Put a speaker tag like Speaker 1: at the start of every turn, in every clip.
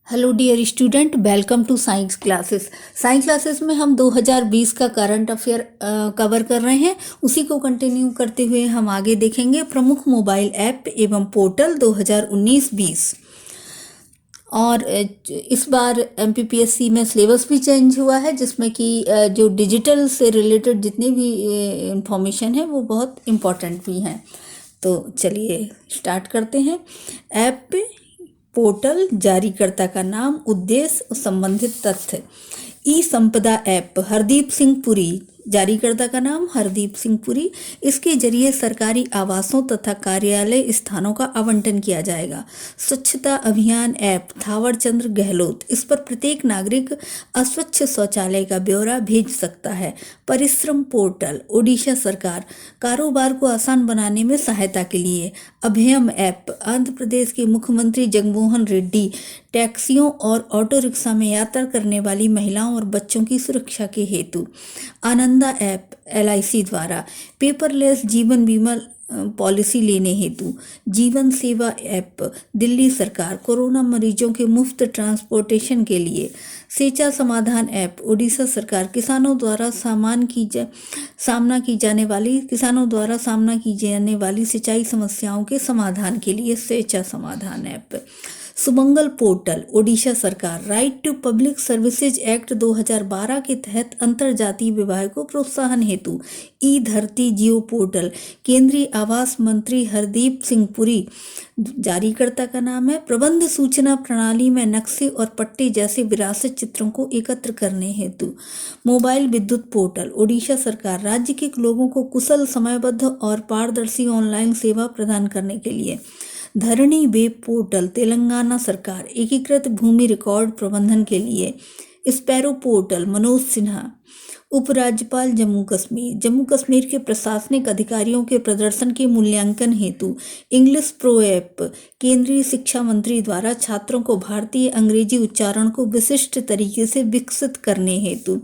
Speaker 1: Hello dear student, welcome to science classes. Science classes में हम 2020 का करंट अफेयर कवर कर रहे हैं। उसी को कंटिन्यू करते हुए हम आगे देखेंगे प्रमुख मोबाइल ऐप एवं पोर्टल 2019-20। और इस बार एमपीपीएससी में सिलेबस भी चेंज हुआ है, जिसमें कि जो डिजिटल से रिलेटेड जितनी भी इंफॉर्मेशन है वो बहुत इम्पॉर्टेंट भी हैं। तो चलिए स्टार्ट करते हैं। ऐप, पोर्टल, जारीकर्ता का नाम, उद्देश्य, संबंधित तथ्य। ई संपदा ऐप हरदीप सिंह पुरी, जारीकर्ता का नाम हरदीप सिंह पुरी। इसके जरिए सरकारी आवासों तथा कार्यालय स्थानों का आवंटन किया जाएगा। स्वच्छता अभियान ऐप थावर चंद गहलोत, इस पर प्रत्येक नागरिक अस्वच्छ शौचालय का ब्यौरा भेज सकता है। परिश्रम पोर्टल ओडिशा सरकार, कारोबार को आसान बनाने में सहायता के लिए। अभयम ऐप आंध्र प्रदेश के मुख्यमंत्री जगनमोहन रेड्डी टैक्सियों और ऑटो रिक्शा में यात्रा करने वाली महिलाओं और बच्चों की सुरक्षा के हेतु। आनंदा ऐप एलआईसी द्वारा पेपरलेस जीवन बीमा पॉलिसी लेने हेतु। जीवन सेवा ऐप दिल्ली सरकार कोरोना मरीजों के मुफ्त ट्रांसपोर्टेशन के लिए। सेचा समाधान ऐप ओडिशा सरकार किसानों द्वारा सामना की जाने वाली सिंचाई समस्याओं के समाधान के लिए सेचा समाधान ऐप। सुमंगल पोर्टल ओडिशा सरकार right to public services act 2012 के तहत अंतरजातीय विवाह को प्रोत्साहन हेतु। ई धरती जियो पोर्टल केंद्रीय आवास मंत्री हरदीप सिंह पुरी, जारीकर्ता का नाम है। प्रबंध सूचना प्रणाली में नक्शे और पट्टे जैसे विरासत चित्रों को एकत्र करने हेतु। मोबाइल विद्युत पोर्टल ओडिशा सरकार राज्य के लोगों को कुशल, समयबद्ध और पारदर्शी ऑनलाइन सेवा प्रदान करने के लिए। धरणी वेब पोर्टल तेलंगाना सरकार एकीकृत भूमि रिकॉर्ड प्रबंधन के लिए। स्पैरो पोर्टल मनोज सिन्हा, उपराज्यपाल जम्मू कश्मीर के प्रशासनिक अधिकारियों के प्रदर्शन के मूल्यांकन हेतु। इंग्लिश प्रो ऐप केंद्रीय शिक्षा मंत्री द्वारा छात्रों को भारतीय अंग्रेजी उच्चारण को विशिष्ट तरीके से विकसित करने हेतु।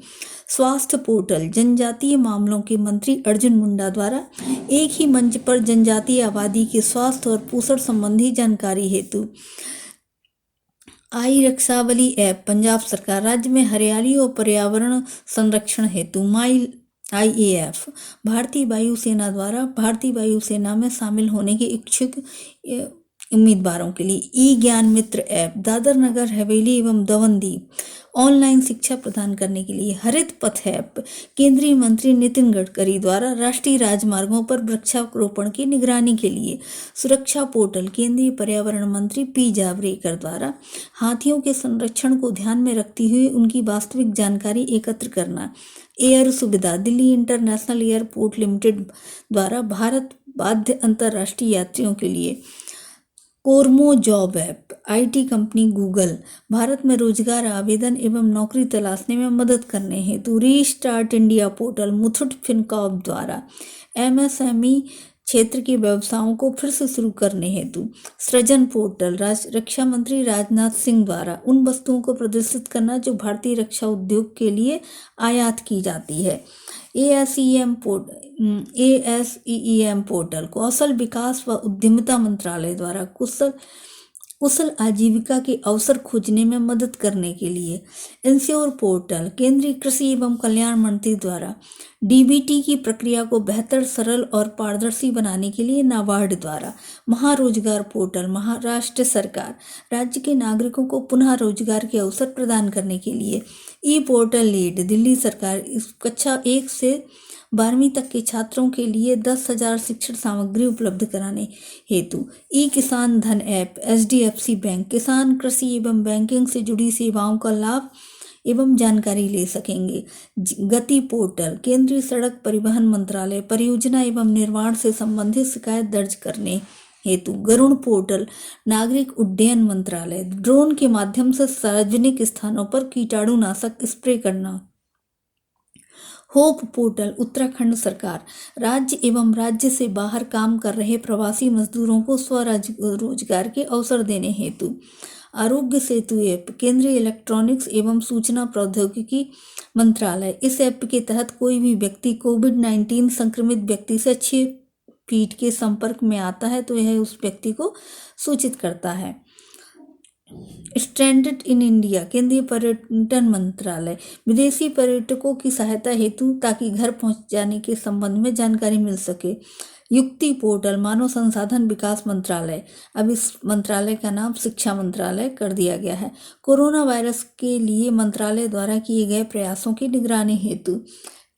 Speaker 1: स्वास्थ्य पोर्टल जनजातीय मामलों के मंत्री अर्जुन मुंडा द्वारा एक ही मंच पर जनजातीय आबादी के स्वास्थ्य और पोषण संबंधी जानकारी हेतु। आई रक्षावली ऐप पंजाब सरकार राज्य में हरियाली और पर्यावरण संरक्षण हेतु। माई IAF भारतीय वायुसेना द्वारा भारतीय वायुसेना में शामिल होने के इच्छुक उम्मीदवारों के लिए। ई ज्ञान मित्र ऐप दादर नगर हवेली एवं दमन दीव ऑनलाइन शिक्षा प्रदान करने के लिए। हरित पथ ऐप केंद्रीय मंत्री नितिन गडकरी द्वारा राष्ट्रीय राजमार्गों पर वृक्षारोपण की निगरानी के लिए। सुरक्षा पोर्टल केंद्रीय पर्यावरण मंत्री पी जावड़ेकर द्वारा हाथियों के संरक्षण को ध्यान में रखते हुए उनकी वास्तविक जानकारी एकत्र करना। एयर सुविधा दिल्ली इंटरनेशनल एयरपोर्ट लिमिटेड द्वारा भारत बाध्य अंतर्राष्ट्रीय यात्रियों के लिए। Kormo job app IT company Google Bharat में रोजगार आवेदन एवं नौकरी तलाशने में मदद करने हेतु। Restart India portal Muthoot Fincorp द्वारा MSME क्षेत्र के व्यवसायों को फिर से शुरू करने हेतु। सृजन पोर्टल रक्षा मंत्री राजनाथ सिंह द्वारा उन वस्तुओं को प्रदर्शित करना जो भारतीय रक्षा उद्योग के लिए आयात की जाती है। ASEM पोर्टल कौशल विकास व उद्यमिता मंत्रालय द्वारा कुशल आजीविका के अवसर खोजने में मदद करने के लिए। इंश्योर पोर्टल केंद्रीय कृषि एवं कल्याण मंत्री द्वारा DBT की प्रक्रिया को बेहतर, सरल और पारदर्शी बनाने के लिए नाबार्ड द्वारा। महारोजगार पोर्टल महाराष्ट्र सरकार राज्य के नागरिकों को पुनः रोजगार के अवसर प्रदान करने के लिए। ई पोर्टल लीड दिल्ली सरकार इस कक्षा 1 से 12वीं तक के छात्रों के लिए 10,000 शिक्षण सामग्री उपलब्ध कराने हेतु। ई किसान धन ऐप HDFC बैंक किसान कृषि एवं बैंकिंग से जुड़ी सेवाओं का लाभ एवं जानकारी ले सकेंगे। गति पोर्टल केंद्रीय सड़क परिवहन मंत्रालय परियोजना एवं निर्माण से संबंधित शिकायत दर्ज करने हेतु। गरुण पोर्टल नागरिक उड्डयन मंत्रालय ड्रोन के माध्यम से सार्वजनिक स्थानों पर कीटाणुनाशक स्प्रे करना। होप पोर्टल उत्तराखंड सरकार राज्य एवं राज्य से बाहर काम कर रहे प्रवासी मजदूरों को स्वरोजगार के अवसर देने हेतु। आरोग्य सेतु ऐप केंद्रीय इलेक्ट्रॉनिक्स एवं सूचना प्रौद्योगिकी मंत्रालय इस ऐप के तहत कोई भी व्यक्ति कोविड-19 संक्रमित व्यक्ति से 6 फीट के संपर्क में आता है तो यह उस व्यक्ति को सूचित करता है। स्ट्रैंडेड इन इंडिया, केंद्रीय पर्यटन मंत्रालय, विदेशी पर्यटकों की सहायता हेतु ताकि घर पहुंच जाने के संबंध में जानकारी मिल सके। युक्ति पोर्टल, मानव संसाधन विकास मंत्रालय, अब इस मंत्रालय का नाम शिक्षा मंत्रालय कर दिया गया है। कोरोना वायरस के लिए मंत्रालय द्वारा किए गए प्रयासों की निगरानी हेतु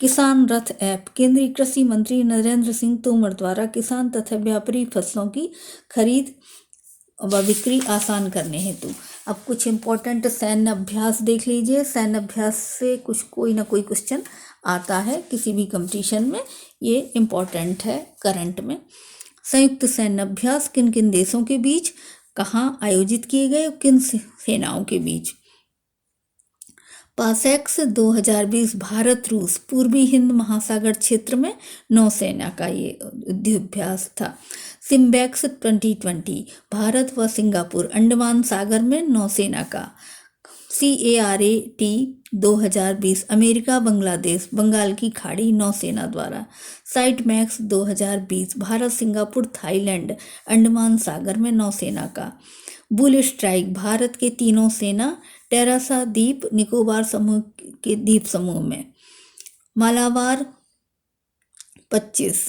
Speaker 1: किसान रथ ऐप, केंद्रीय कृषि मंत्री नरेंद्र सिंह तोमर द्वारा किसान तथा व्यापारी फसलों की खरीद व बिक्री आसान करने हेतु। अब कुछ इम्पोर्टेंट सैन्य अभ्यास देख लीजिए। सैन्य अभ्यास से कुछ कोई ना कोई क्वेश्चन आता है किसी भी कंपटीशन में, ये इम्पोर्टेंट है करंट में। संयुक्त सैन्य अभ्यास किन किन देशों के बीच, कहाँ आयोजित किए गए, किन सेनाओं के बीच। पासेक्स 2020 भारत रूस पूर्वी हिंद महासागर क्षेत्र में नौसेना का ये युद्धाभ्यास था। सिम्बैक्स 2020 भारत व सिंगापुर अंडमान सागर में नौसेना का। CARAT 2020 अमेरिका बांग्लादेश बंगाल की खाड़ी नौसेना द्वारा। SITMEX 2020 Bharat Singapore Thailand Andaman सागर में नौसेना का। बुल स्ट्राइक भारत के तीनों सेना टेरासा द्वीप निकोबार समूह के द्वीप समूह में। Malabar 25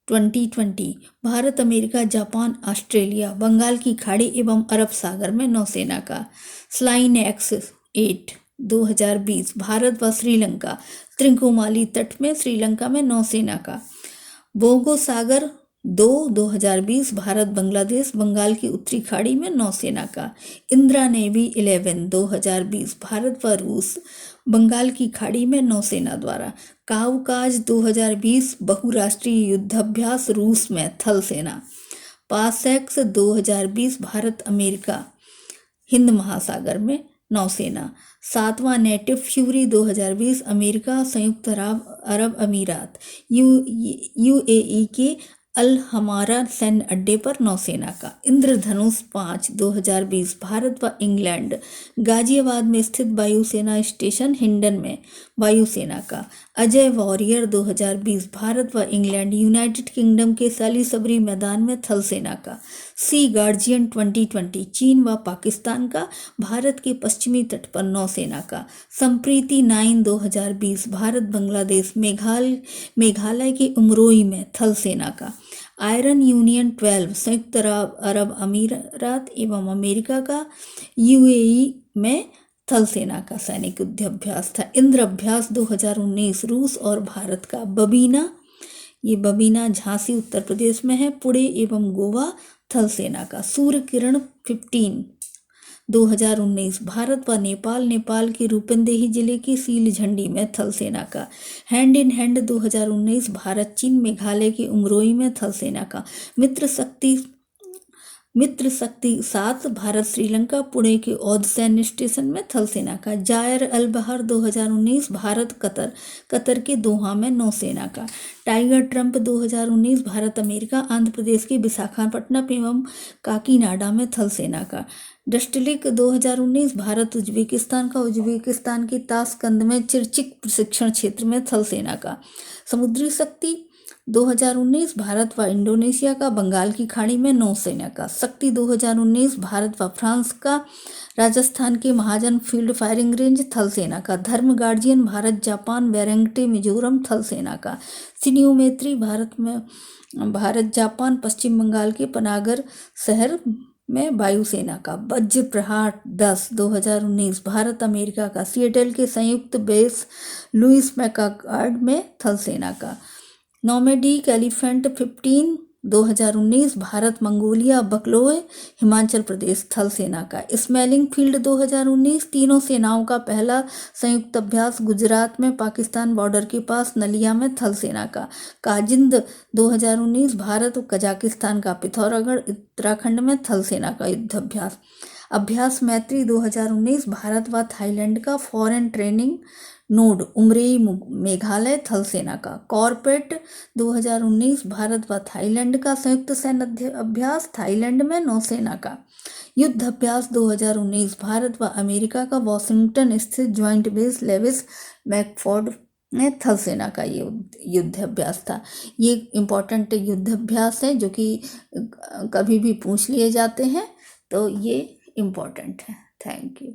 Speaker 1: 2020 Bharat America Japan Australia Bengal की खाड़ी एवं अरब सागर में नौसेना का। स्लाइन एक्स 8 2020 भारत व श्रीलंका त्रिकोमाली तट में श्रीलंका में नौसेना का। बोगो सागर 2020 भारत बांग्लादेश बंगाल की उत्तरी खाड़ी में नौसेना का। इंदिरा नेवी 11 2020 भारत व रूस बंगाल की खाड़ी में नौसेना द्वारा। काउकाज 2020 बहुराष्ट्रीय युद्धाभ्यास रूस में थल सेना। पासेक्स 2020 भारत अमेरिका हिंद महासागर में नौसेना। 7वां नेटिव फ्यूरी 2020 अमेरिका संयुक्त अरब अमीरात UAE के अल हमारा सैन्य अड्डे पर नौसेना का। इंद्रधनुष 5 2020 भारत व इंग्लैंड गाजियाबाद में स्थित वायुसेना स्टेशन हिंडन में वायुसेना का। अजय वॉरियर 2020 भारत व इंग्लैंड यूनाइटेड किंगडम के सालिसबरी मैदान में थल सेना का। सी गार्जियन 2020 चीन व पाकिस्तान का भारत के पश्चिमी तट पर नौसेना का। संप्रीति 9 2020 भारत बांग्लादेश मेघालय के उमरोई में थल सेना का। आयरन यूनियन 12 संयुक्त अरब अमीरात एवं अमेरिका का UAE में थल सेना का सैनिक युद्धाभ्यास था। इंद्र अभ्यास 2019 रूस और भारत का। बबीना, ये बबीना झांसी उत्तर प्रदेश में है। पुणे एवं गोवा थल सेना का। सूर्य किरण 15 2019 भारत व नेपाल के रूपंदेही जिले की सील झंडी में थल सेना का। हैंड इन हैंड 2019 भारत चीन मेघालय के उमरोई में थल सेना का। मित्र शक्ति 7 भारत श्रीलंका पुणे के औध सैन्य स्टेशन में थल सेना का। जायर अल बहर 2019 भारत कतर के दोहा में नौसेना का। Tiger Triumph 2019 Bharat America Andhra Pradesh के विशाखापट्टनम एवं काकीनाडा में थल सेना का। डस्टलिक 2019 भारत उज्बेकिस्तान का उज्बेकिस्तान के ताशकंद में चिरचिक प्रशिक्षण क्षेत्र में थल सेना का। समुद्री शक्ति 2019 भारत व इंडोनेशिया का बंगाल की खाड़ी में नौसेना का। शक्ति 2019 भारत व फ्रांस का राजस्थान के महाजन फील्ड फायरिंग रेंज थल सेना का। धर्म गार्जियन भारत जापान वेरेंगटे मिजोरम थल सेना का। सिनियोमेत्री भारत जापान पश्चिम बंगाल के पनागर शहर में वायुसेना का। वज्र प्रहार 10 2019 भारत अमेरिका का। सिएटल के संयुक्त बेस लुइस मैककॉर्ड में थल सेना का। नॉर्मेडिक एलिफेंट 15 2019 भारत मंगोलिया बकलोए हिमाचल प्रदेश थल सेना का। स्मेलिंग फील्ड 2019 तीनों सेनाओं का पहला संयुक्त अभ्यास गुजरात में पाकिस्तान बॉर्डर के पास नलिया में थल सेना का। काजिंद 2019 भारत और कजाकिस्तान का पिथौरागढ़ उत्तराखंड में थल सेना का युद्धाभ्यास। अभ्यास मैत्री 2019 भारत व थाईलैंड का फॉरेन ट्रेनिंग नोड उमरेई मेघालय थल सेना का। कॉर्पेट 2019 भारत व थाईलैंड का संयुक्त सैन्य अभ्यास थाईलैंड में नौसेना का। युद्ध अभ्यास 2019 भारत व अमेरिका का वॉशिंगटन स्थित ज्वाइंट बेस लेविस मैकफोर्ड में थल सेना का ये युद्ध अभ्यास था। ये इम्पोर्टेंट युद्ध अभ्यास है जो कि कभी भी पूछ लिए जाते हैं, तो ये इम्पोर्टेंट है। Thank you.